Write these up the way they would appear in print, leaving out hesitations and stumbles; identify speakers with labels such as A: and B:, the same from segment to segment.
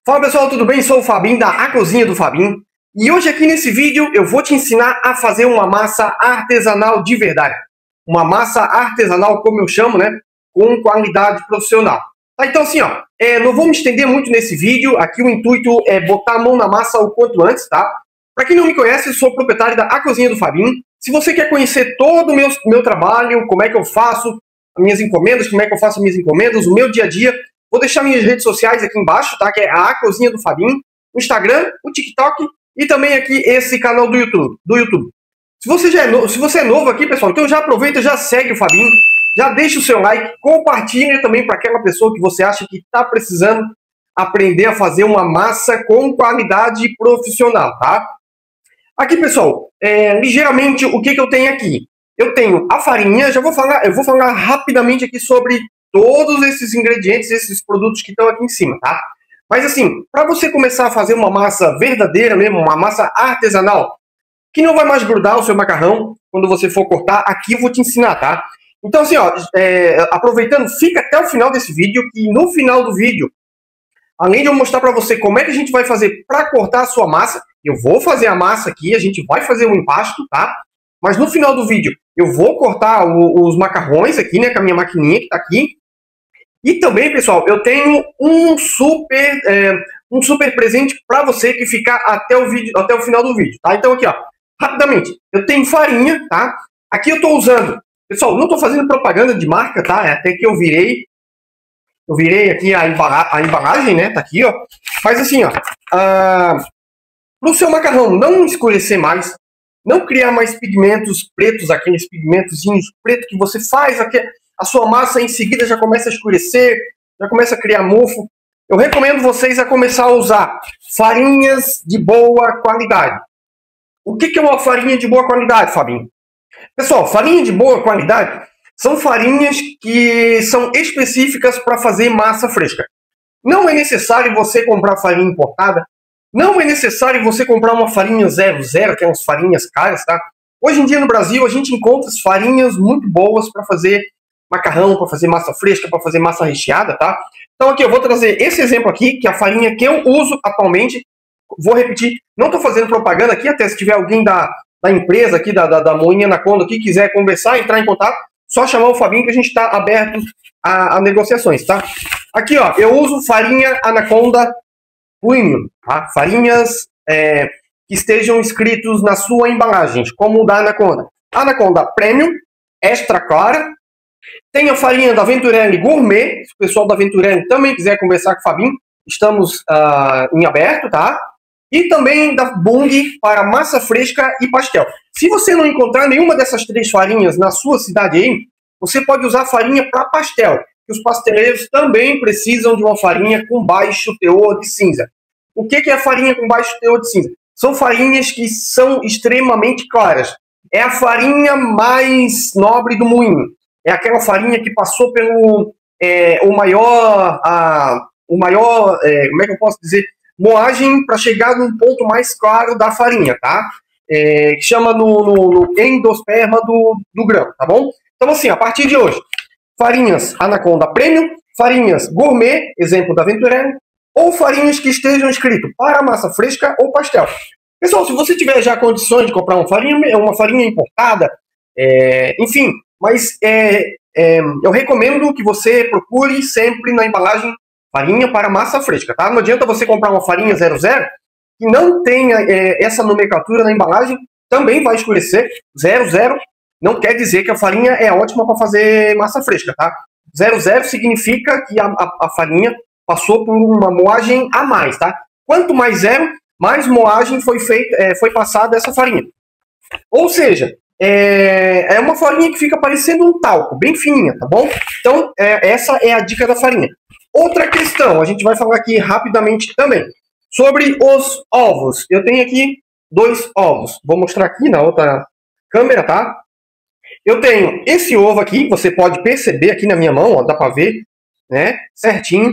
A: Fala pessoal, tudo bem? Sou o Fabinho da A Cozinha do Fabinho e hoje aqui nesse vídeo eu vou te ensinar a fazer uma massa artesanal de verdade. Uma massa artesanal, como eu chamo, né? Com qualidade profissional. Tá, então assim, ó, não vou me estender muito nesse vídeo, aqui o intuito é botar a mão na massa o quanto antes, tá? Para quem não me conhece, eu sou proprietário da A Cozinha do Fabinho. Se você quer conhecer todo o meu trabalho, como é que eu faço as minhas encomendas, como é que eu faço as minhas encomendas, o meu dia a dia, vou deixar minhas redes sociais aqui embaixo, tá? Que é a Cozinha do Fabinho, o Instagram, o TikTok e também aqui esse canal do YouTube. Se você é novo aqui, pessoal, então já aproveita, já segue o Fabinho, já deixa o seu like, compartilha também para aquela pessoa que você acha que está precisando aprender a fazer uma massa com qualidade profissional, tá? Aqui, pessoal, ligeiramente o que eu tenho aqui? Eu tenho a farinha, eu vou falar rapidamente aqui sobre todos esses ingredientes, esses produtos que estão aqui em cima, tá? Mas assim, para você começar a fazer uma massa verdadeira mesmo, uma massa artesanal, que não vai mais grudar o seu macarrão quando você for cortar, aqui eu vou te ensinar, tá? Então assim, ó, aproveitando, fica até o final desse vídeo, que no final do vídeo, além de eu mostrar para você como é que a gente vai fazer para cortar a sua massa, eu vou fazer a massa aqui, a gente vai fazer o empasto, tá? Mas no final do vídeo, eu vou cortar os macarrões aqui, né, com a minha maquininha que está aqui. E também, pessoal, eu tenho um super presente para você que ficar até o final do vídeo, tá? Então aqui, ó, rapidamente, eu tenho farinha, tá? Aqui eu estou usando, pessoal, não estou fazendo propaganda de marca, tá? É até que eu virei aqui a embalagem, né? Tá aqui, ó. Mas assim, ó, para o seu macarrão não escurecer mais, não criar mais pigmentos pretos, aqueles pigmentozinhos pretos que você faz aqui, a sua massa em seguida já começa a escurecer, já começa a criar mofo. Eu recomendo vocês a começar a usar farinhas de boa qualidade. O que é uma farinha de boa qualidade, Fabinho? Pessoal, farinha de boa qualidade são farinhas que são específicas para fazer massa fresca. Não é necessário você comprar farinha importada, não é necessário você comprar uma farinha 00, que é umas farinhas caras, tá? Hoje em dia no Brasil a gente encontra farinhas muito boas para fazer macarrão, para fazer massa fresca, para fazer massa recheada, tá? Então aqui eu vou trazer esse exemplo aqui, que é a farinha que eu uso atualmente. Vou repetir, não estou fazendo propaganda aqui, até se tiver alguém da empresa aqui, da Moinha Anaconda, que quiser conversar, entrar em contato, só chamar o Fabinho que a gente está aberto a negociações, tá? Aqui, ó, eu uso farinha Anaconda Premium, tá? Farinhas que estejam escritos na sua embalagem, como o da Anaconda. Anaconda Premium, extra clara. Tem a farinha da Venturelli Gourmet, se o pessoal da Venturelli também quiser conversar com o Fabinho, estamos em aberto, tá? E também da Bung para massa fresca e pastel. Se você não encontrar nenhuma dessas três farinhas na sua cidade aí, você pode usar farinha para pastel, que os pasteleiros também precisam de uma farinha com baixo teor de cinza. O que é a farinha com baixo teor de cinza? São farinhas que são extremamente claras. É a farinha mais nobre do moinho. É aquela farinha que passou pelo o maior, como é que eu posso dizer, moagem para chegar num ponto mais claro da farinha, tá? Que chama no endosperma do grão, tá bom? Então assim, a partir de hoje, farinhas Anaconda Premium, farinhas Gourmet, exemplo da Venturelli, ou farinhas que estejam escrito para massa fresca ou pastel. Pessoal, se você tiver já condições de comprar uma farinha importada, enfim, mas eu recomendo que você procure sempre na embalagem farinha para massa fresca, tá? Não adianta você comprar uma farinha 00 que não tenha essa nomenclatura na embalagem, também vai escurecer. 00 não quer dizer que a farinha é ótima para fazer massa fresca, tá? 00 significa que a farinha passou por uma moagem a mais, tá? Quanto mais zero, mais moagem foi passada essa farinha. Ou seja, é uma farinha que fica parecendo um talco, bem fininha, tá bom? Então, essa é a dica da farinha. Outra questão, a gente vai falar aqui rapidamente também, sobre os ovos. Eu tenho aqui 2 ovos. Vou mostrar aqui na outra câmera, tá? Eu tenho esse ovo aqui, você pode perceber aqui na minha mão, ó, dá pra ver, né, certinho.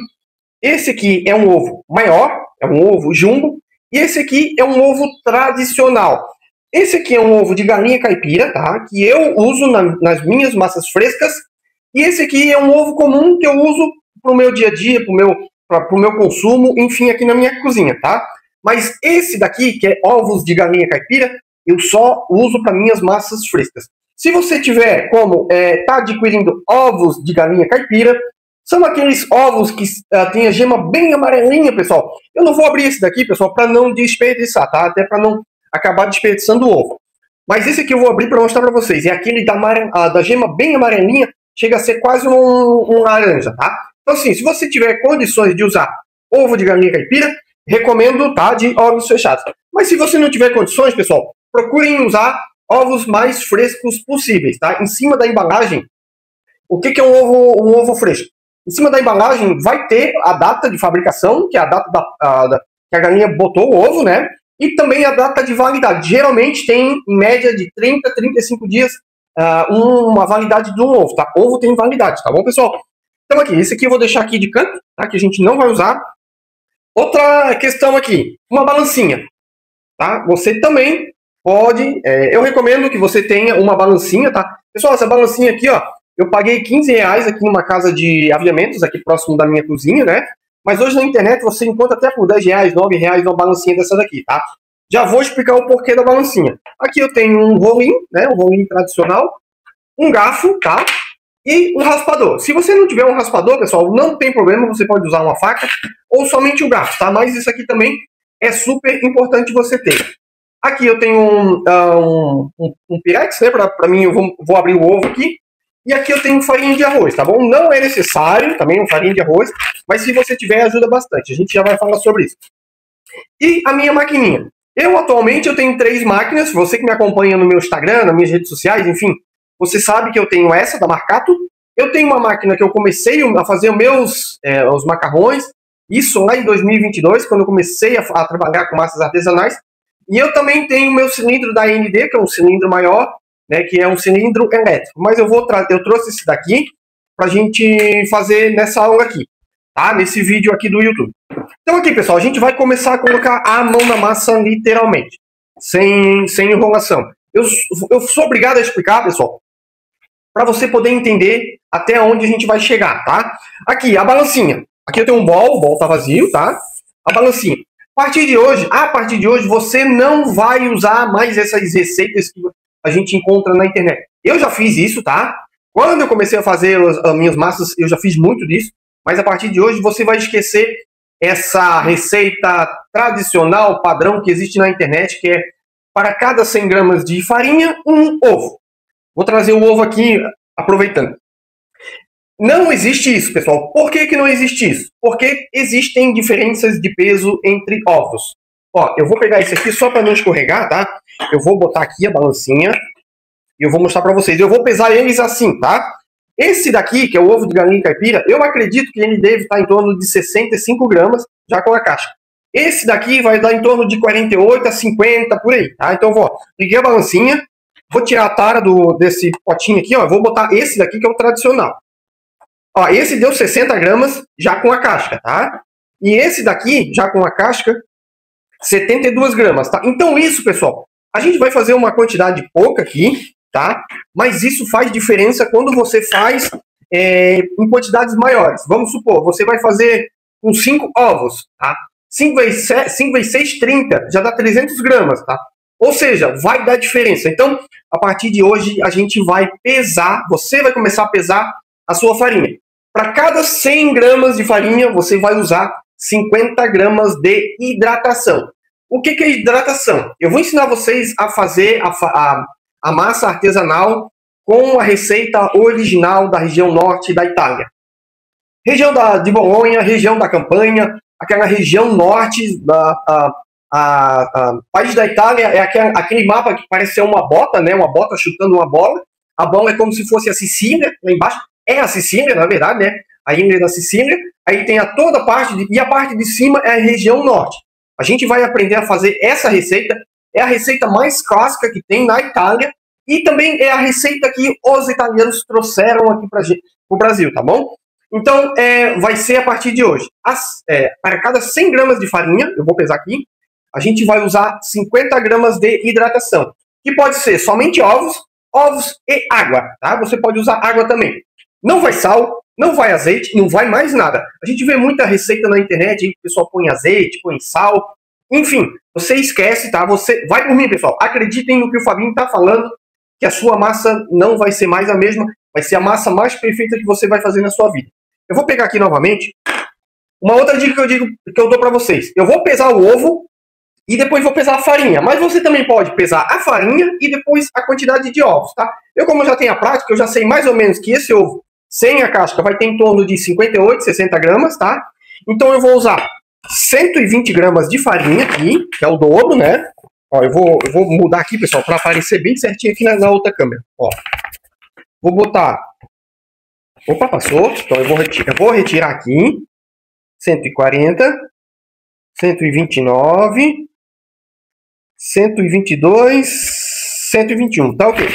A: Esse aqui é um ovo maior, é um ovo jumbo, e esse aqui é um ovo tradicional. Esse aqui é um ovo de galinha caipira, tá? Que eu uso nas minhas massas frescas. E esse aqui é um ovo comum que eu uso para o meu dia a dia, para para o meu consumo, enfim, aqui na minha cozinha, tá? Mas esse daqui, que é ovos de galinha caipira, eu só uso para minhas massas frescas. Se você tiver como tá adquirindo ovos de galinha caipira, são aqueles ovos que tem a gema bem amarelinha, pessoal. Eu não vou abrir esse daqui, pessoal, para não desperdiçar, tá? Até para não acabar desperdiçando o ovo. Mas esse aqui eu vou abrir para mostrar para vocês. É aquele da gema bem amarelinha, chega a ser quase um laranja, tá? Então, assim, se você tiver condições de usar ovo de galinha caipira, recomendo, tá? De ovos fechados. Mas se você não tiver condições, pessoal, procurem usar ovos mais frescos possíveis, tá? Em cima da embalagem, o que é um ovo fresco? Em cima da embalagem vai ter a data de fabricação, que é a data que a galinha botou o ovo, né? E também a data de validade. Geralmente tem, em média, de 30 a 35 dias uma validade do ovo, tá? Ovo tem validade, tá bom, pessoal? Então aqui, esse aqui eu vou deixar aqui de canto, tá? Que a gente não vai usar. Outra questão aqui, uma balancinha, tá? Você também pode, eu recomendo que você tenha uma balancinha, tá? Pessoal, essa balancinha aqui, ó, eu paguei R$15 aqui numa casa de aviamentos, aqui próximo da minha cozinha, né? Mas hoje na internet você encontra até por R$10, R$9 uma balancinha dessa daqui, tá? Já vou explicar o porquê da balancinha. Aqui eu tenho um rolinho, né? Um rolinho tradicional, um garfo, tá? E um raspador. Se você não tiver um raspador, pessoal, não tem problema, você pode usar uma faca ou somente o garfo, tá? Mas isso aqui também é super importante você ter. Aqui eu tenho um pirex, né? Para mim, eu vou abrir o ovo aqui. E aqui eu tenho farinha de arroz, tá bom? Não é necessário também uma farinha de arroz, mas se você tiver, ajuda bastante. A gente já vai falar sobre isso. E a minha maquininha. Atualmente, eu tenho 3 máquinas. Você que me acompanha no meu Instagram, nas minhas redes sociais, enfim, você sabe que eu tenho essa da Marcato. Eu tenho uma máquina que eu comecei a fazer os macarrões. Isso lá em 2022, quando eu comecei a trabalhar com massas artesanais. E eu também tenho o meu cilindro da AND, que é um cilindro maior, né, que é um cilindro elétrico. Mas eu trouxe esse daqui para a gente fazer nessa aula aqui, tá? Nesse vídeo aqui do YouTube. Então aqui, pessoal, a gente vai começar a colocar a mão na massa literalmente, sem enrolação. Eu sou obrigado a explicar, pessoal, para você poder entender até onde a gente vai chegar, tá? Aqui, a balancinha. Aqui eu tenho um bol, o bol tá vazio, tá? A balancinha. A partir de hoje, você não vai usar mais essas receitas que a gente encontra na internet. Eu já fiz isso, tá? Quando eu comecei a fazer as minhas massas, eu já fiz muito disso. Mas a partir de hoje, você vai esquecer essa receita tradicional, padrão que existe na internet, que é para cada 100 gramas de farinha, um ovo. Vou trazer o ovo aqui, aproveitando. Não existe isso, pessoal. Por que não existe isso? Porque existem diferenças de peso entre ovos. Ó, eu vou pegar esse aqui só para não escorregar, tá? Eu vou botar aqui a balancinha e eu vou mostrar para vocês. Eu vou pesar eles assim, tá? Esse daqui, que é o ovo de galinha caipira, eu acredito que ele deve estar em torno de 65 gramas, já com a casca. Esse daqui vai dar em torno de 48 a 50, por aí, tá? Então, liguei a balancinha, vou tirar a tara desse potinho aqui, ó. Vou botar esse daqui, que é o tradicional. Ó, esse deu 60 gramas, já com a casca, tá? E esse daqui, já com a casca, 72 gramas, tá? Então isso, pessoal, a gente vai fazer uma quantidade pouca aqui, tá? Mas isso faz diferença quando você faz em quantidades maiores. Vamos supor, você vai fazer com 5 ovos, tá? 5 vezes 6, 30, já dá 300 gramas, tá? Ou seja, vai dar diferença. Então, a partir de hoje, a gente vai pesar, você vai começar a pesar a sua farinha. Para cada 100 gramas de farinha, você vai usar 50 gramas de hidratação. O que é hidratação? Eu vou ensinar vocês a fazer a massa artesanal com a receita original da região norte da Itália. Região de Bolonha, região da Campanha, aquela região norte, país da Itália, é aquele mapa que parece ser uma bota, né? Uma bota chutando uma bola. A bola é como se fosse a Sicília, lá embaixo. É a Sicília, na verdade, né? A ilha da Sicília. Aí tem toda a parte, e a parte de cima é a região norte. A gente vai aprender a fazer essa receita. É a receita mais clássica que tem na Itália. E também é a receita que os italianos trouxeram aqui para o Brasil, tá bom? Então, vai ser a partir de hoje. Para cada 100 gramas de farinha, eu vou pesar aqui, a gente vai usar 50 gramas de hidratação. Que pode ser somente ovos e água, tá? Você pode usar água também. Não vai sal, Não vai azeite, não vai mais nada. A gente vê muita receita na internet, o pessoal põe azeite, põe sal. Enfim, você esquece, tá? Você vai por mim, pessoal. Acreditem no que o Fabinho tá falando, que a sua massa não vai ser mais a mesma, vai ser a massa mais perfeita que você vai fazer na sua vida. Eu vou pegar aqui novamente. Uma outra dica que eu dou para vocês. Eu vou pesar o ovo e depois vou pesar a farinha. Mas você também pode pesar a farinha e depois a quantidade de ovos, tá? Como já tenho a prática, eu já sei mais ou menos que esse ovo sem a casca vai ter em torno de 58, 60 gramas, tá? Então eu vou usar 120 gramas de farinha aqui, que é o dobro, né? Ó, eu vou mudar aqui, pessoal, para aparecer bem certinho aqui na outra câmera. Ó, vou botar... Opa, passou. Então eu vou retirar aqui. 140, 129, 122, 121. Tá ok.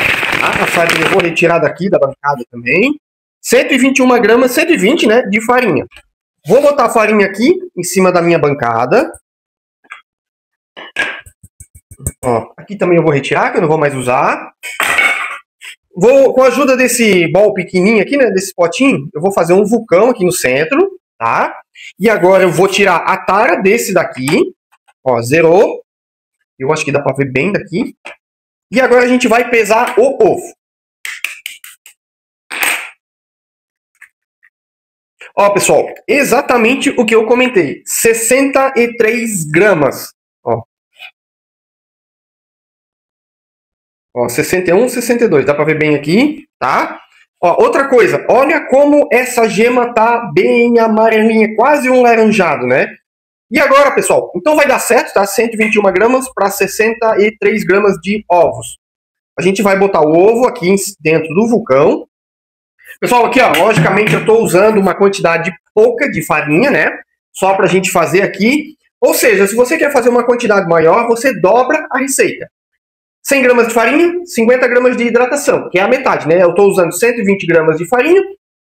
A: A farinha eu vou retirar daqui da bancada também. 121 gramas, 120, né, de farinha. Vou botar a farinha aqui em cima da minha bancada. Ó, aqui também eu vou retirar, que eu não vou mais usar. Vou, com a ajuda desse bol pequenininho aqui, né, desse potinho, eu vou fazer um vulcão aqui no centro, tá? E agora eu vou tirar a tara desse daqui. Ó, zerou. Eu acho que dá pra ver bem daqui. E agora a gente vai pesar o ovo. Ó, pessoal, exatamente o que eu comentei. 63 gramas. Ó, 61, 62. Dá pra ver bem aqui, tá? Ó, outra coisa. Olha como essa gema tá bem amarelinha. Quase um laranjado, né? E agora, pessoal, então vai dar certo, tá? 121 gramas para 63 gramas de ovos. A gente vai botar o ovo aqui dentro do vulcão. Pessoal, aqui, ó, logicamente eu estou usando uma quantidade pouca de farinha, né? Só para a gente fazer aqui. Ou seja, se você quer fazer uma quantidade maior, você dobra a receita. 100 gramas de farinha, 50 gramas de hidratação, que é a metade, né? Eu estou usando 120 gramas de farinha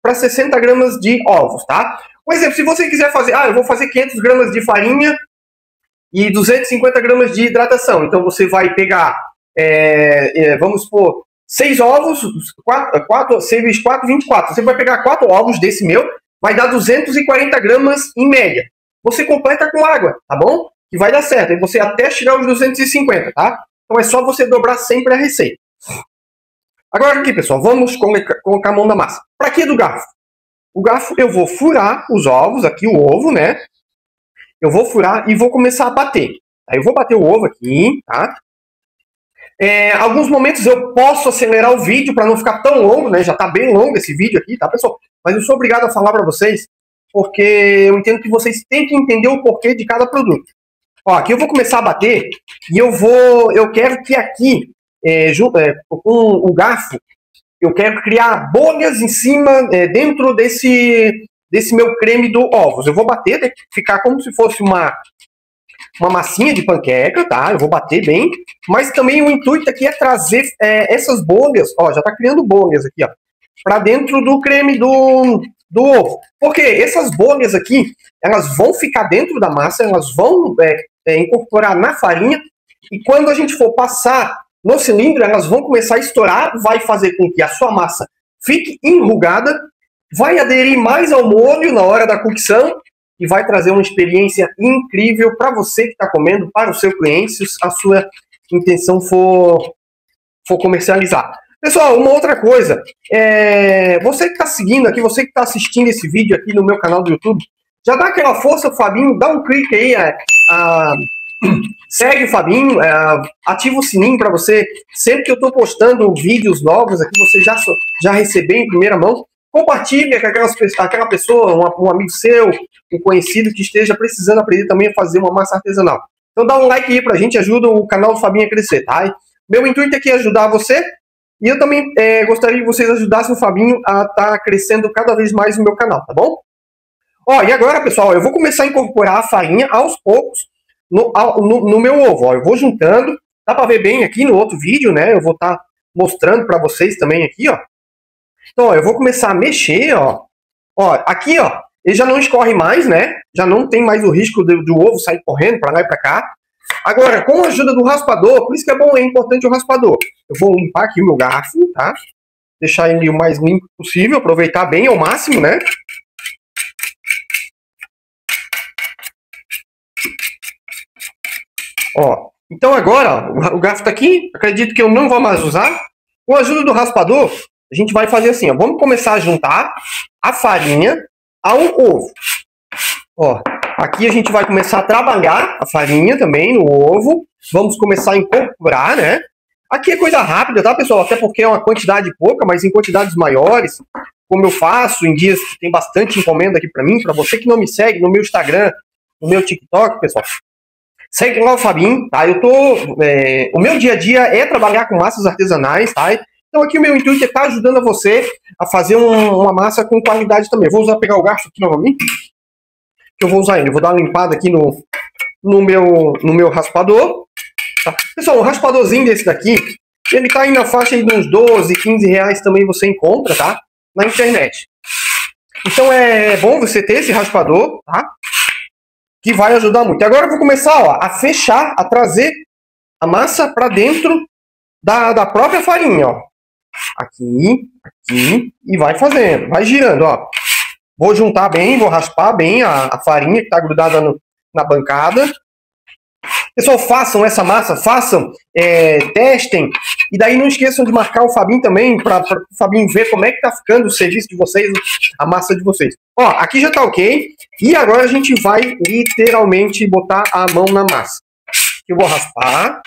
A: para 60 gramas de ovos, tá? Por exemplo, se você quiser fazer, eu vou fazer 500 gramas de farinha e 250 gramas de hidratação. Então você vai pegar, vamos supor, 6 ovos, 6 vezes 4, 24. Você vai pegar 4 ovos desse meu, vai dar 240 gramas em média. Você completa com água, tá bom? Que vai dar certo. Aí você até chegar aos 250, tá? Então é só você dobrar sempre a receita. Agora aqui, pessoal, vamos colocar a mão na massa. Para que do garfo? O garfo eu vou furar os ovos, aqui o ovo, né? Eu vou furar e vou começar a bater. Aí eu vou bater o ovo aqui, tá? Alguns momentos eu posso acelerar o vídeo para não ficar tão longo, né? Já tá bem longo esse vídeo aqui, tá, pessoal? Mas eu sou obrigado a falar para vocês, porque eu entendo que vocês têm que entender o porquê de cada produto. Ó, aqui eu vou começar a bater e eu quero que aqui, com o garfo, eu quero criar bolhas em cima, dentro desse meu creme do ovos. Eu vou bater, tem que ficar como se fosse uma massinha de panqueca, tá? Eu vou bater bem. Mas também o intuito aqui é trazer essas bolhas, ó, já tá criando bolhas aqui, ó, para dentro do creme do ovo. Porque essas bolhas aqui, elas vão ficar dentro da massa, elas vão incorporar na farinha, e quando a gente for passar no cilindro, elas vão começar a estourar, vai fazer com que a sua massa fique enrugada, vai aderir mais ao molho na hora da cocção e vai trazer uma experiência incrível para você que está comendo, para o seu cliente, se a sua intenção for comercializar. Pessoal, uma outra coisa, você que está seguindo aqui, você que está assistindo esse vídeo aqui no meu canal do YouTube, já dá aquela força, Fabinho, dá um clique aí, segue o Fabinho, ativa o sininho para você, sempre que eu estou postando vídeos novos aqui, você já receber em primeira mão. Compartilha com aquela pessoa, um amigo seu, um conhecido que esteja precisando aprender também a fazer uma massa artesanal. Então dá um like aí pra gente, ajuda o canal do Fabinho a crescer, tá? Meu intuito aqui é ajudar você, e eu também gostaria que vocês ajudassem o Fabinho a estar crescendo cada vez mais no meu canal, tá bom? Ó, e agora, pessoal, eu vou começar a incorporar a farinha aos poucos no meu ovo, ó. Eu vou juntando, dá pra ver bem aqui no outro vídeo, né? Eu vou estar mostrando pra vocês também aqui, ó. Então, ó, eu vou começar a mexer, ó. Ó, aqui, ó, ele já não escorre mais, né? Já não tem mais o risco do ovo sair correndo para lá e para cá. Agora, com a ajuda do raspador, por isso que é importante o raspador. Eu vou limpar aqui o meu garfo, tá? deixar ele o mais limpo possível, aproveitar bem ao máximo, né? Ó, então agora, ó, o garfo tá aqui, acredito que eu não vou mais usar. Com a ajuda do raspador, a gente vai fazer assim, ó, vamos começar a juntar a farinha ao ovo. Ó, aqui a gente vai começar a trabalhar a farinha também no ovo, vamos começar a incorporar, né? Aqui é coisa rápida, tá, pessoal? Até porque é uma quantidade pouca, mas em quantidades maiores, como eu faço em dias que tem bastante encomenda aqui pra mim, pra você que não me segue no meu Instagram, no meu TikTok, pessoal, segue lá o Fabinho, tá? O meu dia a dia é trabalhar com massas artesanais, tá? Então aqui o meu intuito é estar ajudando você a fazer uma massa com qualidade também. Eu vou pegar o garfo aqui novamente, que eu vou usar ele. Eu vou dar uma limpada aqui no meu raspador. Tá? Pessoal, um raspadorzinho desse daqui, ele tá aí na faixa de uns 12, 15 reais também você encontra, tá? Na internet. Então é bom você ter esse raspador, tá? Que vai ajudar muito. E agora eu vou começar, ó, a fechar, a trazer a massa para dentro da própria farinha, ó. Aqui, aqui, e vai fazendo, vai girando, ó. Vou juntar bem, vou raspar bem a farinha que tá grudada na bancada. Pessoal, façam essa massa, testem, e daí não esqueçam de marcar o Fabinho também, para o Fabinho ver como é que tá ficando o serviço de vocês, a massa de vocês. Ó, aqui já tá ok, e agora a gente vai literalmente botar a mão na massa. Eu vou raspar.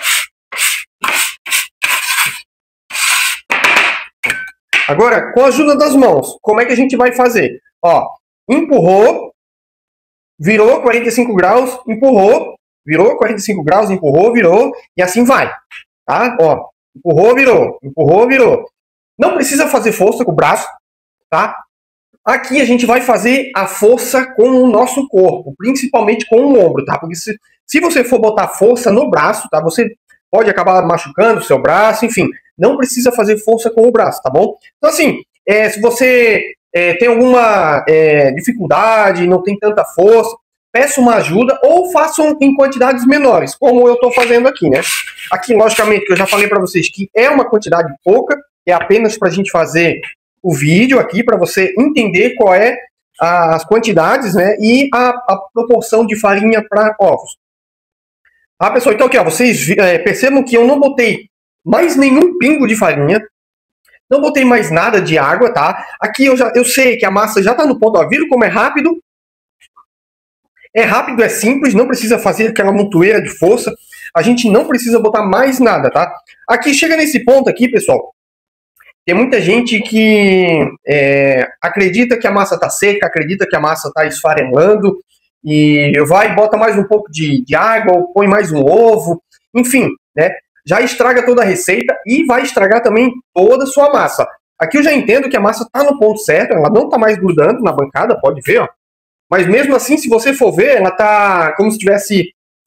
A: Agora, com a ajuda das mãos, como é que a gente vai fazer? Ó, empurrou, virou 45 graus, empurrou, virou 45 graus, empurrou, virou, e assim vai, tá? Ó, empurrou, virou. Não precisa fazer força com o braço, tá? Aqui a gente vai fazer a força com o nosso corpo, principalmente com o ombro, tá? Porque se você for botar força no braço, tá? Você pode acabar machucando o seu braço, enfim. Não precisa fazer força com o braço, tá bom? Então assim, se você tem alguma dificuldade, não tem tanta força, peça uma ajuda ou façam em quantidades menores, como eu estou fazendo aqui, né? Aqui, logicamente, que eu já falei para vocês que é uma quantidade pouca, é apenas para a gente fazer o vídeo aqui, para você entender qual é as quantidades, né? E a proporção de farinha para ovos. Tá, pessoal? Então aqui, ó, vocês percebam que eu não botei mais nenhum pingo de farinha, não botei mais nada de água, tá? Aqui eu sei que a massa já está no ponto, ó, viram como é rápido? É rápido, é simples, não precisa fazer aquela montoeira de força. A gente não precisa botar mais nada, tá? Aqui, chega nesse ponto aqui, pessoal. Tem muita gente que acredita que a massa tá seca, acredita que a massa tá esfarelando, e vai e bota mais um pouco de água, ou põe mais um ovo, enfim, né? Já estraga toda a receita e vai estragar também toda a sua massa. Aqui eu já entendo que a massa tá no ponto certo, ela não tá mais grudando na bancada, pode ver, ó. Mas mesmo assim, se você for ver, ela tá como se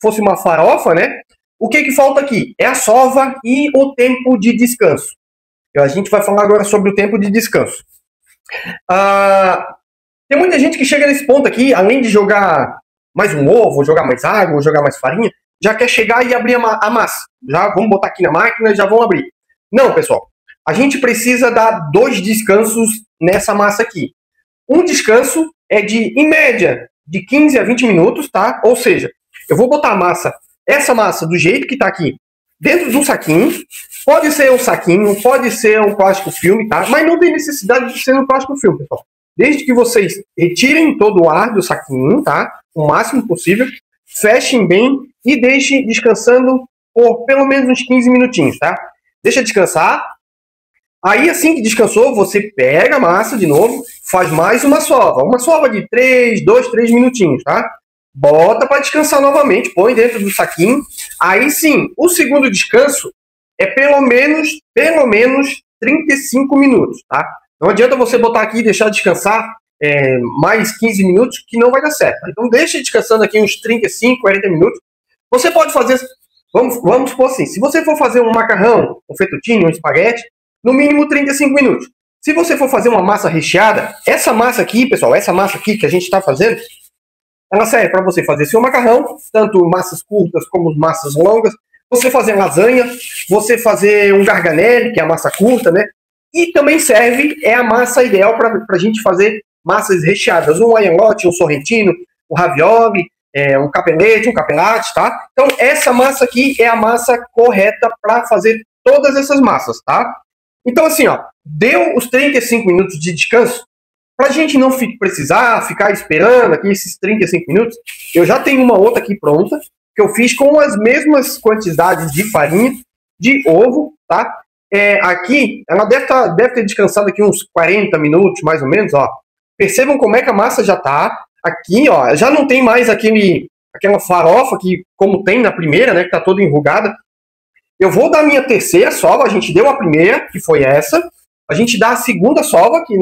A: fosse uma farofa, né? O que falta aqui? É a sova e o tempo de descanso. A gente vai falar agora sobre o tempo de descanso. Tem muita gente que chega nesse ponto aqui, além de jogar mais um ovo, jogar mais água, jogar mais farinha, já quer chegar e abrir a massa. Já vamos botar aqui na máquina e já vão abrir. Não, pessoal. A gente precisa dar 2 descansos nessa massa aqui. Um descanso é em média, de 15 a 20 minutos, tá? Ou seja, eu vou botar essa massa do jeito que tá aqui, dentro de um saquinho. Pode ser um saquinho, pode ser um plástico filme, tá? Mas não tem necessidade de ser um plástico filme, pessoal. Desde que vocês retirem todo o ar do saquinho, tá? O máximo possível. Fechem bem e deixem descansando por pelo menos uns 15 minutinhos, tá? Deixa descansar. Aí, assim que descansou, você pega a massa de novo, faz mais uma sova. Uma sova de 2, 3 minutinhos, tá? Bota para descansar novamente, põe dentro do saquinho. Aí sim, o segundo descanso é pelo menos 35 minutos, tá? Não adianta você botar aqui e deixar descansar mais 15 minutos, que não vai dar certo. Então deixa descansando aqui uns 35, 40 minutos. Você pode fazer, vamos supor assim, se você for fazer um macarrão, um fettuccine, um espaguete, no mínimo 35 minutos. Se você for fazer uma massa recheada, essa massa aqui, pessoal, essa massa aqui que a gente está fazendo, ela serve para você fazer seu macarrão, tanto massas curtas como massas longas, você fazer lasanha, você fazer um garganelli, que é a massa curta, né? E também serve, é a massa ideal para a gente fazer massas recheadas, um aiolote, um sorrentino, um ravioli, um capelete, um capelate, tá? Então essa massa aqui é a massa correta para fazer todas essas massas, tá? Então assim, ó, deu os 35 minutos de descanso, para a gente não precisar ficar esperando aqui esses 35 minutos, eu já tenho uma outra aqui pronta, que eu fiz com as mesmas quantidades de farinha, de ovo, tá? Aqui, ela deve ter descansado aqui uns 40 minutos, mais ou menos, ó. Percebam como é que a massa já tá. Aqui, ó, já não tem mais aquela farofa que, como tem na primeira, né, que tá toda enrugada. Eu vou dar a minha terceira sova, a gente deu a primeira, que foi essa. A gente dá a segunda sova, que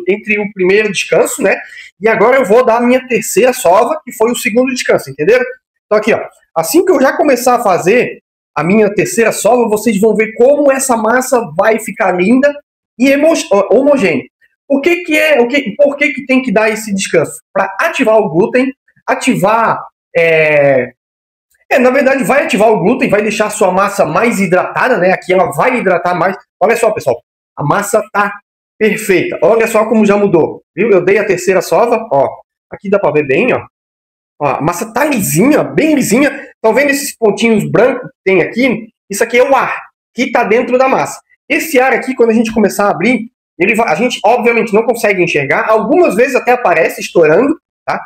A: entre o primeiro descanso, né? E agora eu vou dar a minha terceira sova, que foi o segundo descanso, entenderam? Então aqui, ó, assim que eu já começar a fazer a minha terceira sova, vocês vão ver como essa massa vai ficar linda e homogênea. Por que tem que dar esse descanso? Para ativar o glúten, ativar... na verdade, vai ativar o glúten, vai deixar a sua massa mais hidratada, né? Aqui ela vai hidratar mais. Olha só, pessoal, a massa tá perfeita. Olha só como já mudou, viu? Eu dei a terceira sova, ó. Aqui dá para ver bem, ó. Ó, a massa tá lisinha, bem lisinha. Estão vendo esses pontinhos brancos que tem aqui? Isso aqui é o ar que está dentro da massa. Esse ar aqui, quando a gente começar a abrir, a gente obviamente não consegue enxergar. Algumas vezes até aparece estourando, tá?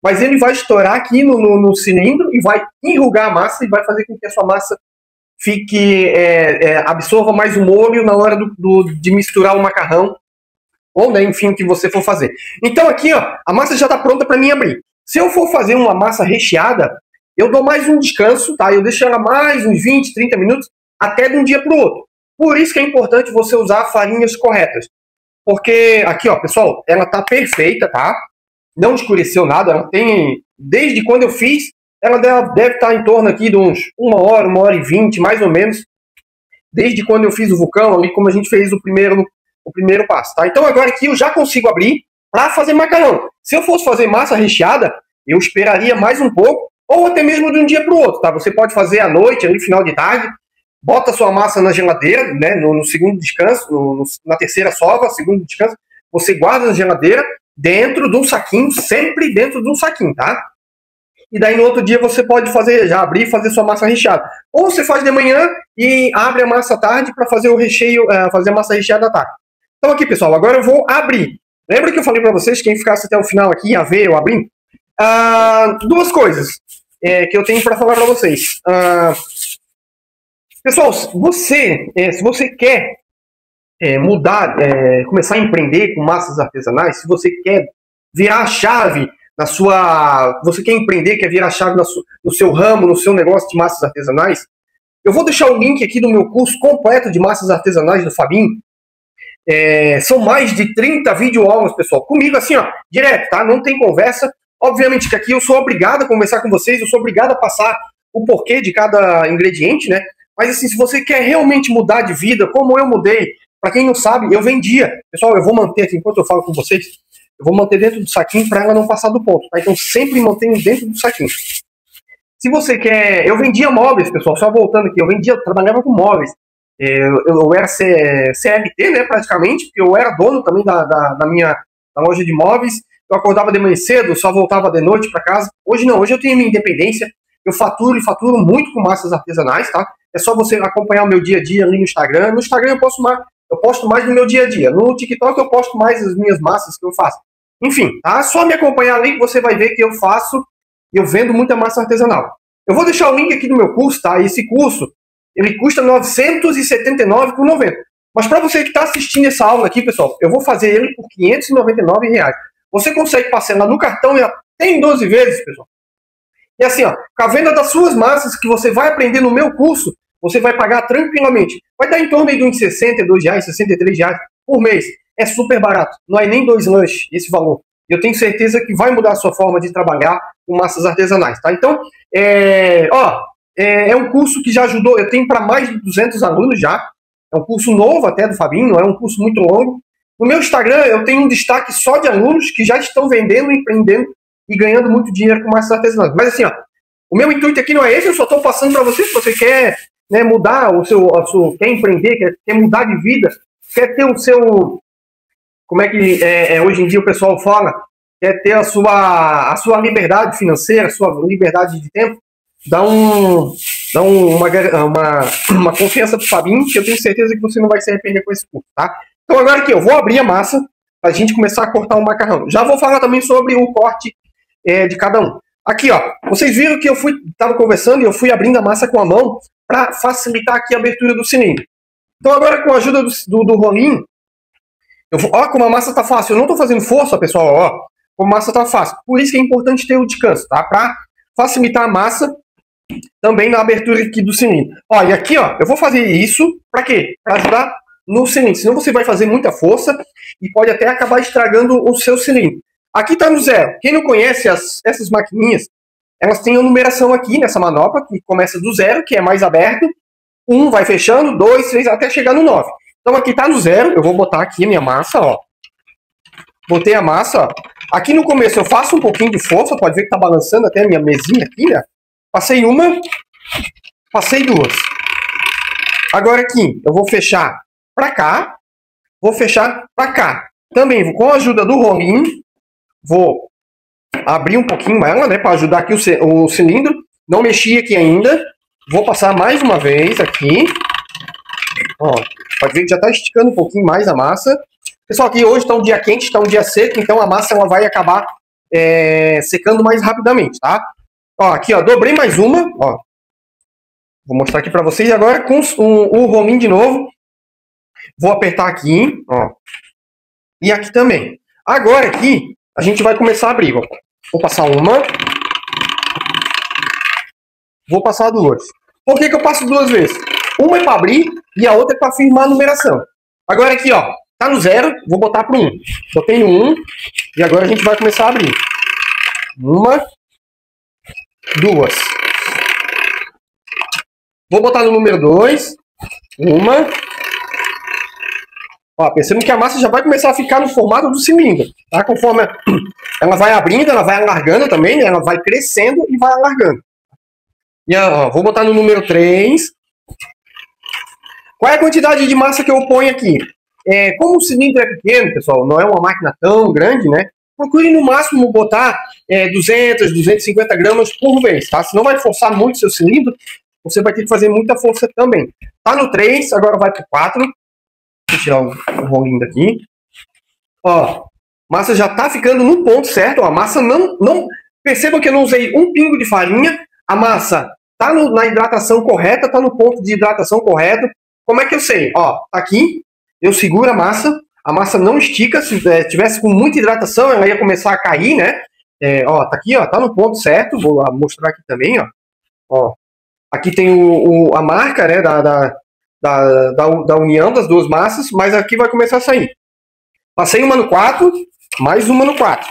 A: Mas ele vai estourar aqui no cilindro e vai enrugar a massa e vai fazer com que a sua massa fique absorva mais o molho na hora de misturar o macarrão ou, né, enfim, o que você for fazer. Então aqui, ó, a massa já está pronta para mim abrir. Se eu for fazer uma massa recheada, eu dou mais um descanso, tá? Eu deixo ela mais uns 20, 30 minutos, até de um dia para o outro. Por isso que é importante você usar farinhas corretas. Porque aqui, ó, pessoal, ela tá perfeita, tá? Não escureceu nada, ela tem... Desde quando eu fiz, ela deve estar em torno aqui de uns 1 hora e 20, mais ou menos. Desde quando eu fiz o vulcão, ali como a gente fez o primeiro passo, tá? Então agora aqui eu já consigo abrir para fazer macarrão. Se eu fosse fazer massa recheada, eu esperaria mais um pouco, ou até mesmo de um dia para o outro, tá? Você pode fazer à noite, ali final de tarde, bota a sua massa na geladeira, né? No segundo descanso, na terceira sova, segundo descanso, você guarda na geladeira, dentro de um saquinho, sempre dentro de um saquinho, tá? E daí no outro dia você pode já abrir e fazer sua massa recheada. Ou você faz de manhã e abre a massa à tarde para fazer o recheio, fazer a massa recheada à tarde. Então aqui, pessoal, agora eu vou abrir. Lembra que eu falei para vocês, quem ficasse até o final aqui, a ver eu abrir? Duas coisas que eu tenho para falar para vocês. Pessoal, se você quer mudar, começar a empreender com massas artesanais, se você quer virar a chave você quer empreender, quer virar a chave no seu ramo, no seu negócio de massas artesanais, eu vou deixar o link aqui do meu curso completo de massas artesanais do Fabinho. São mais de 30 videoaulas, pessoal, comigo assim, ó, direto, tá? Não tem conversa. Obviamente que aqui eu sou obrigado a conversar com vocês, eu sou obrigado a passar o porquê de cada ingrediente, né? Mas assim, se você quer realmente mudar de vida, como eu mudei, para quem não sabe, eu vendia. Pessoal, eu vou manter aqui, enquanto eu falo com vocês, eu vou manter dentro do saquinho para ela não passar do ponto, tá? Então sempre mantenho dentro do saquinho. Se você quer... Eu vendia móveis, pessoal, só voltando aqui, eu trabalhava com móveis. Eu era CLT, né, praticamente, porque eu era dono também da loja de móveis. Eu acordava de manhã cedo, só voltava de noite para casa. Hoje não, hoje eu tenho minha independência. Eu faturo muito com massas artesanais, tá? É só você acompanhar o meu dia a dia ali no Instagram. No Instagram eu posto mais do meu dia a dia. No TikTok eu posto mais as minhas massas que eu faço. Enfim, tá? Só me acompanhar ali que você vai ver que eu vendo muita massa artesanal. Eu vou deixar o link aqui do meu curso, tá? Esse curso, ele custa R$ 979,90. Mas para você que está assistindo essa aula aqui, pessoal, eu vou fazer ele por R$ 599. Você consegue parcelar no cartão e até em 12 vezes, pessoal. E assim, ó, com a venda das suas massas que você vai aprender no meu curso, você vai pagar tranquilamente. Vai dar em torno de uns R$ 62, R$ 63 por mês. É super barato. Não é nem 2 lanches esse valor. Eu tenho certeza que vai mudar a sua forma de trabalhar com massas artesanais, tá? Então, é um curso que já ajudou. Eu tenho para mais de 200 alunos já. É um curso novo até do Fabinho, não é um curso muito longo. No meu Instagram, eu tenho um destaque só de alunos que já estão vendendo, empreendendo e ganhando muito dinheiro com massas artesanais. Mas assim, ó, o meu intuito aqui não é esse, eu só estou passando para você, se você quer, né, mudar, quer empreender, quer mudar de vida, quer ter o seu... Como é que hoje em dia o pessoal fala? Quer ter a sua liberdade financeira, a sua liberdade de tempo? Dá uma confiança pro Fabinho, que eu tenho certeza que você não vai se arrepender com esse curso, tá? Então agora aqui, eu vou abrir a massa para a gente começar a cortar o macarrão. Já vou falar também sobre o corte de cada um. Aqui, ó, vocês viram que eu estava conversando e eu fui abrindo a massa com a mão para facilitar aqui a abertura do cilindro. Então agora, com a ajuda do rolinho, ó, como a massa tá fácil. Eu não tô fazendo força, pessoal, ó, como a massa tá fácil. Por isso que é importante ter o descanso, tá? Para facilitar a massa também na abertura aqui do cilindro. Ó, e aqui, ó, eu vou fazer isso para quê? Para ajudar no cilindro. Senão você vai fazer muita força e pode até acabar estragando o seu cilindro. Aqui tá no 0. Quem não conhece essas maquininhas, elas têm a numeração aqui nessa manopla, que começa do 0, que é mais aberto. 1 vai fechando, 2, 3, até chegar no 9. Então aqui tá no 0. Eu vou botar aqui a minha massa, ó. Botei a massa, ó. Aqui no começo eu faço um pouquinho de força, pode ver que tá balançando até a minha mesinha aqui, né? Passei uma, passei duas. Agora aqui, eu vou fechar para cá, vou fechar para cá. Também, com a ajuda do rolinho, vou abrir um pouquinho ela, né, para ajudar aqui o cilindro. Não mexi aqui ainda. Vou passar mais uma vez aqui. Ó, pode ver que já está esticando um pouquinho mais a massa. Pessoal, aqui hoje está um dia quente, está um dia seco, então a massa ela vai acabar secando mais rapidamente, tá? Ó, aqui, ó, dobrei mais uma, ó. Vou mostrar aqui para vocês agora com o rolinho de novo. Vou apertar aqui, ó. E aqui também. Agora aqui, a gente vai começar a abrir, ó. Vou passar uma. Vou passar duas. Por que eu passo duas vezes? Uma é para abrir e a outra é para firmar a numeração. Agora aqui, ó, tá no 0, vou botar pro 1. Botei no 1 e agora a gente vai começar a abrir. Uma, duas. Vou botar no número 2. Uma. Ó, percebam que a massa já vai começar a ficar no formato do cilindro, tá? Conforme ela vai abrindo, ela vai alargando também, né? Ela vai crescendo e vai alargando. E, ó, vou botar no número 3. Qual é a quantidade de massa que eu ponho aqui? Como o cilindro é pequeno, pessoal, não é uma máquina tão grande, né? Procure no máximo botar 200, 250 gramas por vez, tá? Senão vai forçar muito seu cilindro, você vai ter que fazer muita força também. Tá no 3, agora vai pro 4. Vou tirar o rolinho daqui. Ó, massa já tá ficando no ponto certo, ó. A massa não... Percebam que eu não usei um pingo de farinha. A massa tá na hidratação correta, tá no ponto de hidratação correto. Como é que eu sei? Ó, tá aqui, eu seguro a massa não estica. Se tivesse com muita hidratação, ela ia começar a cair, né? Ó, tá aqui, ó, tá no ponto certo. Vou mostrar aqui também, ó. Ó, aqui tem a marca, né, da união das duas massas, mas aqui vai começar a sair. Passei uma no 4, mais uma no 4.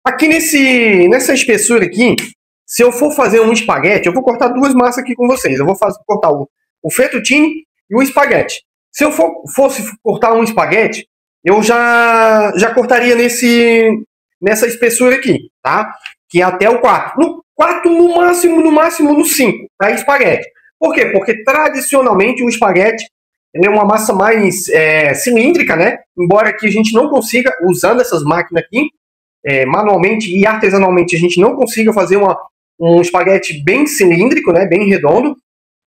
A: Aqui nessa espessura aqui, se eu for fazer um espaguete, eu vou cortar duas massas aqui com vocês. Eu vou cortar o fettuccine e o espaguete. Se eu fosse cortar um espaguete, eu já cortaria nessa espessura aqui, tá? Que é até o 4. No 4, no máximo no 5, para espaguete. Por quê? Porque tradicionalmente o espaguete ele é uma massa mais cilíndrica, né? Embora que a gente não consiga, usando essas máquinas aqui, manualmente e artesanalmente, a gente não consiga fazer um espaguete bem cilíndrico, né? Bem redondo.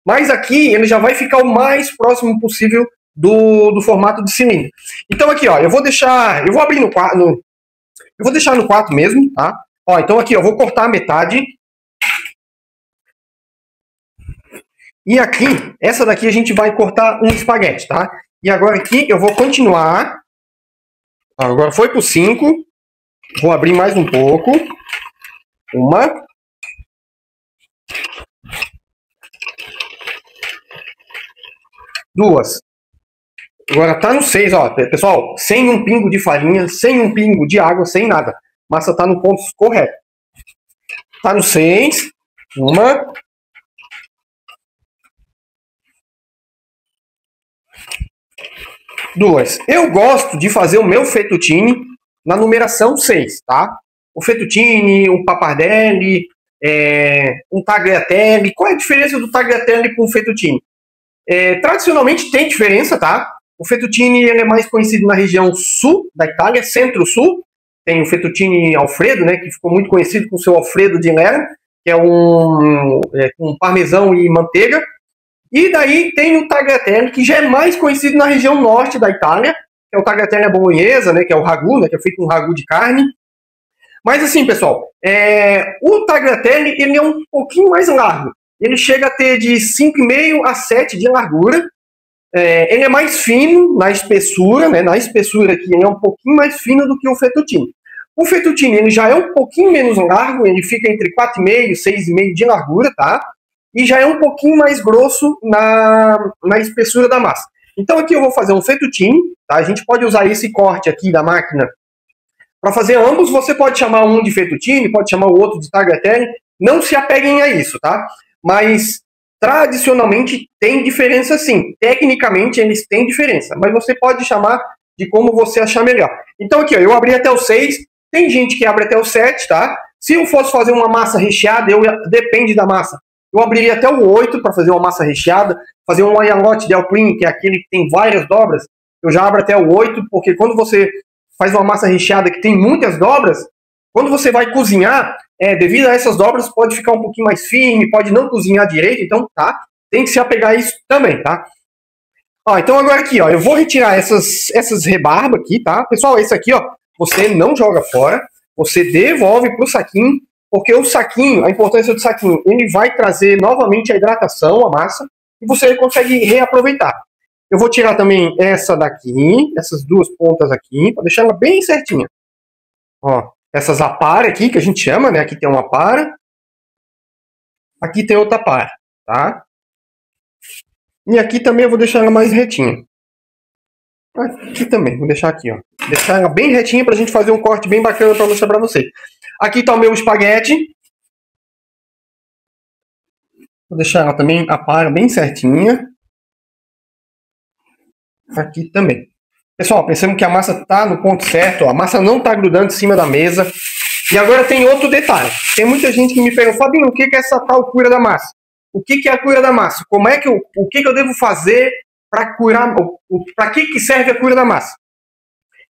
A: Mas aqui ele já vai ficar o mais próximo possível do formato de cilindro. Então aqui, ó, eu vou abrir no 4, eu vou deixar no 4 mesmo, tá? Ó, então aqui, ó, eu vou cortar a metade. E aqui, essa daqui a gente vai cortar um espaguete, tá? E agora aqui eu vou continuar. Agora foi pro 5. Vou abrir mais um pouco. Uma. Duas. Agora tá no 6, ó. Pessoal, sem um pingo de farinha, sem um pingo de água, sem nada. A massa tá no ponto correto. Tá no 6. Uma. Duas. Eu gosto de fazer o meu fettuccine na numeração 6, tá? O fettuccine, o pappardelle, um tagliatelle. Qual é a diferença do tagliatelle com o fettuccine? Tradicionalmente tem diferença, tá? O fettuccine ele é mais conhecido na região sul da Itália, centro-sul. Tem o fettuccine Alfredo, né, que ficou muito conhecido com o seu Alfredo di Lerner, que é com parmesão e manteiga. E daí tem o tagliatelle, que já é mais conhecido na região norte da Itália, que é o tagliatelle bolonhesa, né, que é o ragu, né, que é feito com ragu de carne. Mas assim, pessoal, o tagliatelle ele é um pouquinho mais largo. Ele chega a ter de 5,5 a 7 de largura. Ele é mais fino na espessura, né? Na espessura aqui ele é um pouquinho mais fino do que o fettuccine. O fettuccine ele já é um pouquinho menos largo, ele fica entre 4,5 e 6,5 de largura, tá? E já é um pouquinho mais grosso na espessura da massa. Então aqui eu vou fazer um fettuccine, tá? A gente pode usar esse corte aqui da máquina para fazer ambos. Você pode chamar um de fettuccine, pode chamar o outro de tagliatelle. Não se apeguem a isso, tá? Mas tradicionalmente tem diferença sim. Tecnicamente eles têm diferença, mas você pode chamar de como você achar melhor. Então aqui, ó, eu abri até o 6, tem gente que abre até o 7, tá? Se eu fosse fazer uma massa recheada, depende da massa. Eu abriria até o 8 para fazer uma massa recheada, fazer um aialote del primo, que é aquele que tem várias dobras, eu já abro até o 8, porque quando você faz uma massa recheada que tem muitas dobras, quando você vai cozinhar, devido a essas dobras, pode ficar um pouquinho mais firme, pode não cozinhar direito, então, tá? Tem que se apegar a isso também, tá? Ó, então agora aqui, ó, eu vou retirar essas rebarbas aqui, tá? Pessoal, esse aqui, ó, você não joga fora, você devolve pro saquinho, porque o saquinho, a importância do saquinho, ele vai trazer novamente a hidratação, a massa, e você consegue reaproveitar. Eu vou tirar também essa daqui, essas duas pontas aqui, para deixar ela bem certinha. Ó, essas aparas aqui, que a gente chama, né? Aqui tem uma para. Aqui tem outra para, tá? E aqui também eu vou deixar ela mais retinha. Aqui também, vou deixar aqui, ó. Deixar ela bem retinha pra gente fazer um corte bem bacana pra mostrar pra vocês. Aqui tá o meu espaguete. Vou deixar ela também, a para bem certinha. Aqui também. Pessoal, pensando que a massa tá no ponto certo, ó, a massa não tá grudando em cima da mesa. E agora tem outro detalhe. Tem muita gente que me pergunta, Fabinho, o que é essa tal cura da massa? O que é a cura da massa? Como é que o que eu devo fazer para curar? Para que serve a cura da massa?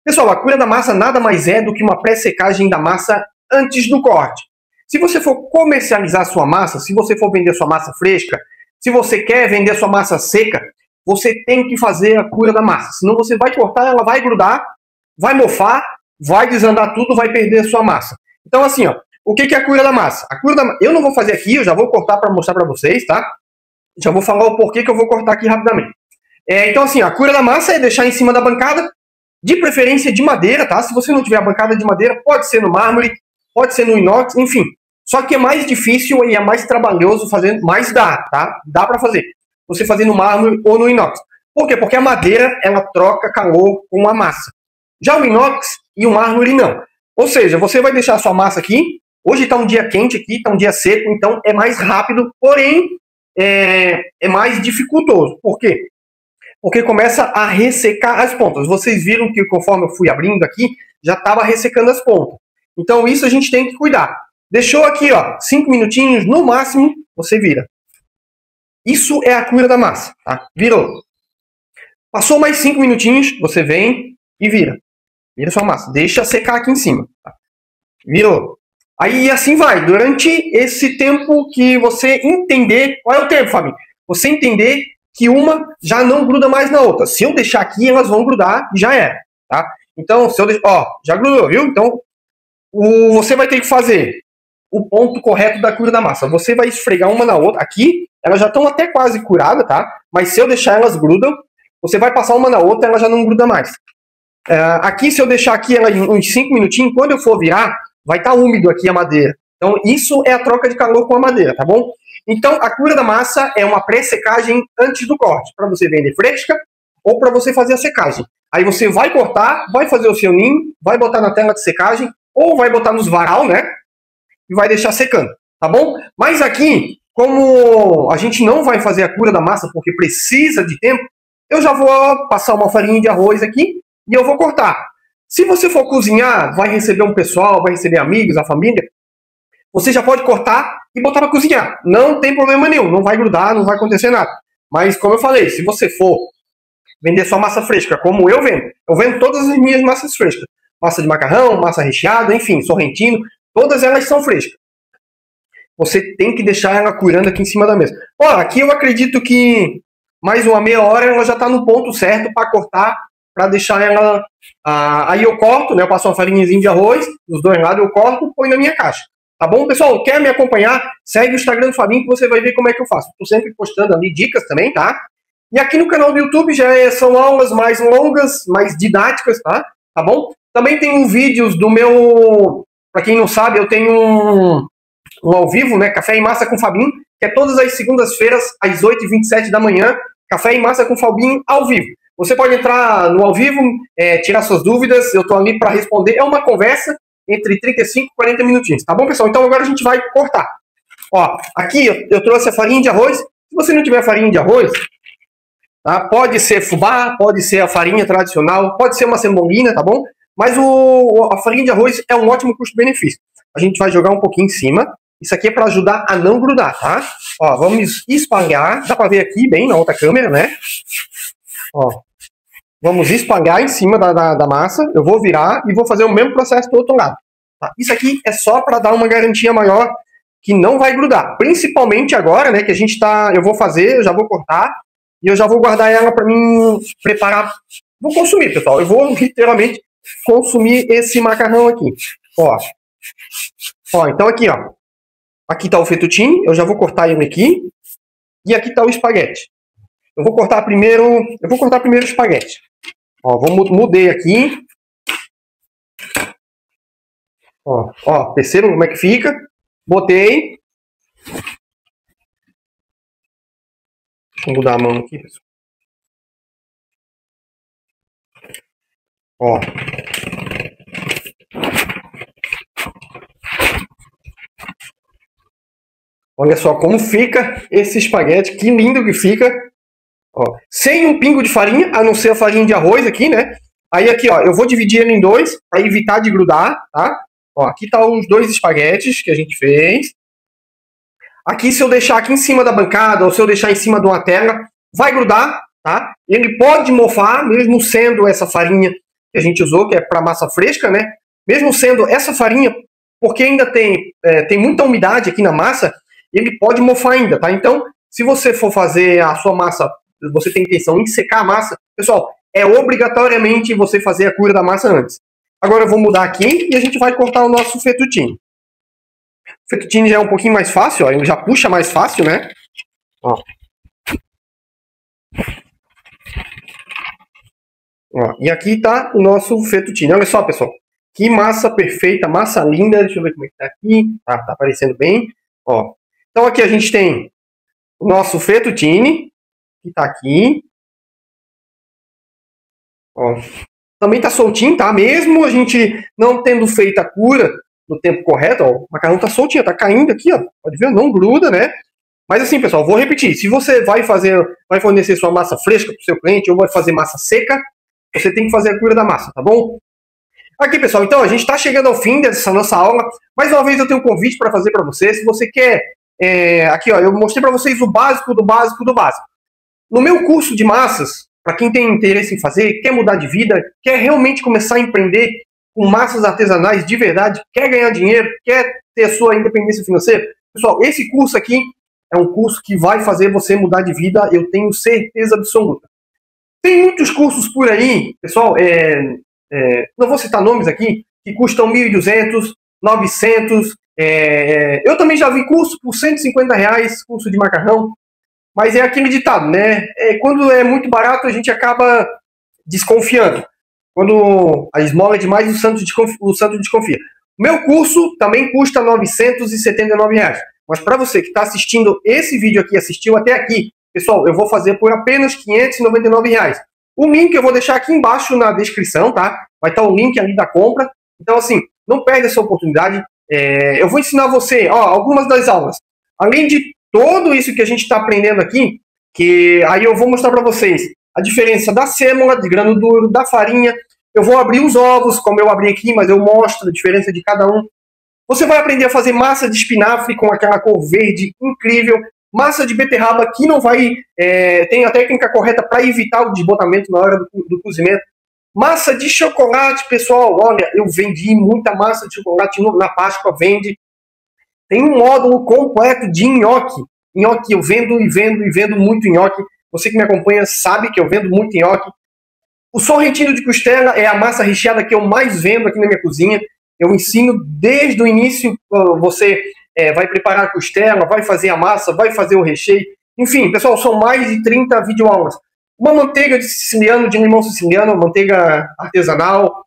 A: Pessoal, a cura da massa nada mais é do que uma pré-secagem da massa antes do corte. Se você for comercializar sua massa, se você for vender sua massa fresca, se você quer vender sua massa seca, você tem que fazer a cura da massa. Senão você vai cortar, ela vai grudar, vai mofar, vai desandar tudo, vai perder a sua massa. Então assim, ó, o que é a cura da massa? Eu não vou fazer aqui, eu já vou cortar para mostrar para vocês, tá? Já vou falar o porquê que eu vou cortar aqui rapidamente. Então assim, a cura da massa é deixar em cima da bancada, de preferência de madeira, tá? Se você não tiver a bancada de madeira, pode ser no mármore, pode ser no inox, enfim. Só que é mais difícil e é mais trabalhoso fazer, mas dá, tá? Dá para fazer. Você fazer no mármore ou no inox. Por quê? Porque a madeira, ela troca calor com a massa. Já o inox e o mármore não. Ou seja, você vai deixar a sua massa aqui. Hoje está um dia quente aqui, está um dia seco, então é mais rápido, porém é mais dificultoso. Por quê? Porque começa a ressecar as pontas. Vocês viram que conforme eu fui abrindo aqui, já estava ressecando as pontas. Então isso a gente tem que cuidar. Deixou aqui, ó, 5 minutinhos, no máximo, você vira. Isso é a cura da massa, tá? Virou. Passou mais 5 minutinhos, você vem e vira. Vira sua massa. Deixa secar aqui em cima. Tá? Virou. Aí assim vai. Durante esse tempo que você entender... Qual é o tempo, Fabinho? Você entender que uma já não gruda mais na outra. Se eu deixar aqui, elas vão grudar e já era. Tá? Então, se eu deixar... Ó, já grudou, viu? Então, você vai ter que fazer o ponto correto da cura da massa. Você vai esfregar uma na outra. Aqui, elas já estão até quase curadas, tá? Mas se eu deixar elas grudam, você vai passar uma na outra, ela já não gruda mais. Aqui, se eu deixar aqui ela uns 5 minutinhos, quando eu for virar, vai estar úmido aqui a madeira. Então, isso é a troca de calor com a madeira, tá bom? Então, a cura da massa é uma pré-secagem antes do corte, para você vender fresca ou para você fazer a secagem. Aí você vai cortar, vai fazer o seu ninho, vai botar na tela de secagem ou vai botar nos varal, né? E vai deixar secando, tá bom? Mas aqui, como a gente não vai fazer a cura da massa porque precisa de tempo, eu já vou passar uma farinha de arroz aqui e eu vou cortar. Se você for cozinhar, vai receber um pessoal, vai receber amigos, a família, você já pode cortar e botar para cozinhar. Não tem problema nenhum, não vai grudar, não vai acontecer nada. Mas, como eu falei, se você for vender só massa fresca, como eu vendo todas as minhas massas frescas. Massa de macarrão, massa recheada, enfim, sorrentino, todas elas são frescas. Você tem que deixar ela curando aqui em cima da mesa. Ó, aqui eu acredito que mais uma meia hora ela já está no ponto certo para cortar, para deixar ela... aí eu corto, né? Eu passo uma farinhazinha de arroz, dos dois lados eu corto, põe na minha caixa. Tá bom, pessoal? Quer me acompanhar? Segue o Instagram do Fabinho que você vai ver como é que eu faço. Estou sempre postando ali dicas também, tá? E aqui no canal do YouTube já são aulas mais longas, mais didáticas, tá? Tá bom? Também tem vídeos do meu... Para quem não sabe, eu tenho um ao vivo, né? Café e Massa com Fabinho, que é todas as segundas-feiras, às 8h27 da manhã. Café e Massa com Fabinho ao vivo. Você pode entrar no ao vivo, tirar suas dúvidas, eu estou ali para responder. É uma conversa entre 35 e 40 minutinhos, tá bom, pessoal? Então agora a gente vai cortar. Ó, aqui eu trouxe a farinha de arroz. Se você não tiver farinha de arroz, tá? Pode ser fubá, pode ser a farinha tradicional, pode ser uma semolina, tá bom? Mas a farinha de arroz é um ótimo custo-benefício. A gente vai jogar um pouquinho em cima. Isso aqui é para ajudar a não grudar, tá? Ó, vamos espalhar. Dá para ver aqui bem na outra câmera, né? Ó, vamos espalhar em cima da massa. Eu vou virar e vou fazer o mesmo processo do outro lado. Tá? Isso aqui é só para dar uma garantia maior que não vai grudar. Principalmente agora, né? Que a gente tá... Eu vou fazer, eu já vou cortar. E eu já vou guardar ela para mim preparar. Vou consumir, pessoal. Eu vou literalmente consumir esse macarrão aqui. Ó, então aqui, ó. Aqui está o fettuccine, eu já vou cortar ele aqui. E aqui está o espaguete. Eu vou cortar primeiro o espaguete. Ó, mudei aqui. Ó, percebam como é que fica? Botei. Deixa eu mudar a mão aqui, pessoal. Ó. Olha só como fica esse espaguete, que lindo que fica. Ó, sem um pingo de farinha, a não ser a farinha de arroz aqui, né? Aí aqui, ó, eu vou dividir ele em dois, para evitar de grudar, tá? Ó, aqui tá os dois espaguetes que a gente fez. Aqui, se eu deixar aqui em cima da bancada, ou se eu deixar em cima de uma tela, vai grudar, tá? Ele pode mofar, mesmo sendo essa farinha que a gente usou, que é para massa fresca, né? Mesmo sendo essa farinha, porque ainda tem muita umidade aqui na massa, ele pode mofar ainda, tá? Então, se você for fazer a sua massa, você tem intenção em secar a massa, pessoal, é obrigatoriamente você fazer a cura da massa antes. Agora eu vou mudar aqui e a gente vai cortar o nosso fettuccine. O fettuccine já é um pouquinho mais fácil, ó, ele já puxa mais fácil, né? Ó. Ó, e aqui tá o nosso fettuccine. Olha só, pessoal. Que massa perfeita, massa linda. Deixa eu ver como é que tá aqui. Tá aparecendo bem. Ó. Então aqui a gente tem o nosso fettuccine, que tá aqui. Ó. Também tá soltinho, tá? Mesmo a gente não tendo feito a cura no tempo correto, ó, o macarrão tá soltinho, tá caindo aqui, ó. Pode ver, não gruda, né? Mas assim, pessoal, vou repetir. Se você vai fornecer sua massa fresca pro seu cliente ou vai fazer massa seca, você tem que fazer a cura da massa, tá bom? Aqui, pessoal, então, a gente está chegando ao fim dessa nossa aula. Mais uma vez eu tenho um convite para fazer para você. Se você quer... aqui, ó, eu mostrei para vocês o básico do básico do básico. No meu curso de massas, para quem tem interesse em fazer, quer mudar de vida, quer realmente começar a empreender com massas artesanais de verdade, quer ganhar dinheiro, quer ter a sua independência financeira, pessoal, esse curso aqui é um curso que vai fazer você mudar de vida, eu tenho certeza absoluta. Tem muitos cursos por aí, pessoal, não vou citar nomes aqui, que custam 1.200, 900. Eu também já vi curso por R$150, curso de macarrão, mas é aquele ditado, né? Quando é muito barato, a gente acaba desconfiando. Quando a esmola é demais, o santo desconfia. O meu curso também custa R$979. Mas para você que está assistindo esse vídeo aqui, assistiu até aqui, pessoal, eu vou fazer por apenas R$599. O link eu vou deixar aqui embaixo na descrição, tá? Vai estar o link ali da compra. Então, assim, não perde essa oportunidade. Eu vou ensinar você, ó, algumas das aulas. Além de tudo isso que a gente está aprendendo aqui, que aí eu vou mostrar para vocês a diferença da sêmola, de grano duro, da farinha. Eu vou abrir os ovos, como eu abri aqui, mas eu mostro a diferença de cada um. Você vai aprender a fazer massa de espinafre com aquela cor verde incrível. Massa de beterraba que não vai... tem a técnica correta para evitar o desbotamento na hora do cozimento. Massa de chocolate, pessoal. Olha, eu vendi muita massa de chocolate na Páscoa, vende. Tem um módulo completo de nhoque. Nhoque, eu vendo e vendo muito nhoque. Você que me acompanha sabe que eu vendo muito nhoque. O sorrentino de costela é a massa recheada que eu mais vendo aqui na minha cozinha. Eu ensino desde o início, você vai preparar a costela, vai fazer a massa, vai fazer o recheio. Enfim, pessoal, são mais de 30 videoaulas. Uma manteiga de siciliano, de limão siciliano, manteiga artesanal.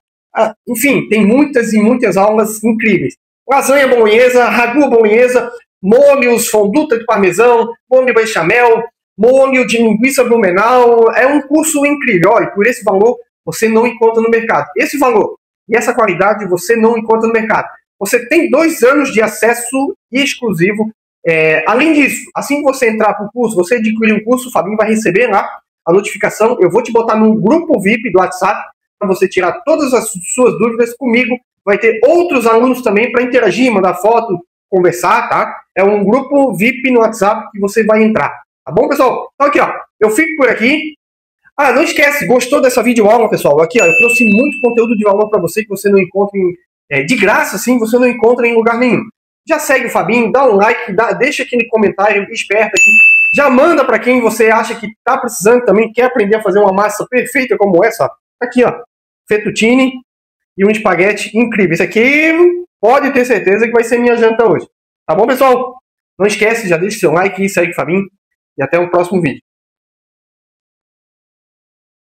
A: Enfim, tem muitas e muitas aulas incríveis. Lasanha bolonhesa, ragu bolonhesa, molhos, fonduta de parmesão, molho bechamel, molho de linguiça blumenau. É um curso incrível. Olha, por esse valor você não encontra no mercado. Esse valor e essa qualidade você não encontra no mercado. Você tem 2 anos de acesso exclusivo. Além disso, assim que você entrar para o curso, você adquirir um curso, o Fabinho vai receber lá a notificação. Eu vou te botar num grupo VIP do WhatsApp para você tirar todas as suas dúvidas comigo. Vai ter outros alunos também para interagir, mandar foto, conversar, tá? É um grupo VIP no WhatsApp que você vai entrar. Tá bom, pessoal? Então aqui, ó, eu fico por aqui. Não esquece, gostou dessa videoaula, pessoal? Aqui, ó, eu trouxe muito conteúdo de valor para você que você não encontra de graça, assim, você não encontra em lugar nenhum. Já segue o Fabinho, dá um like, deixa aquele comentário esperto aqui. Já manda para quem você acha que tá precisando também, quer aprender a fazer uma massa perfeita como essa. Aqui, ó, fettuccine e um espaguete incrível. Esse aqui pode ter certeza que vai ser minha janta hoje. Tá bom, pessoal? Não esquece, já deixa seu like e segue o Fabinho. E até o próximo vídeo.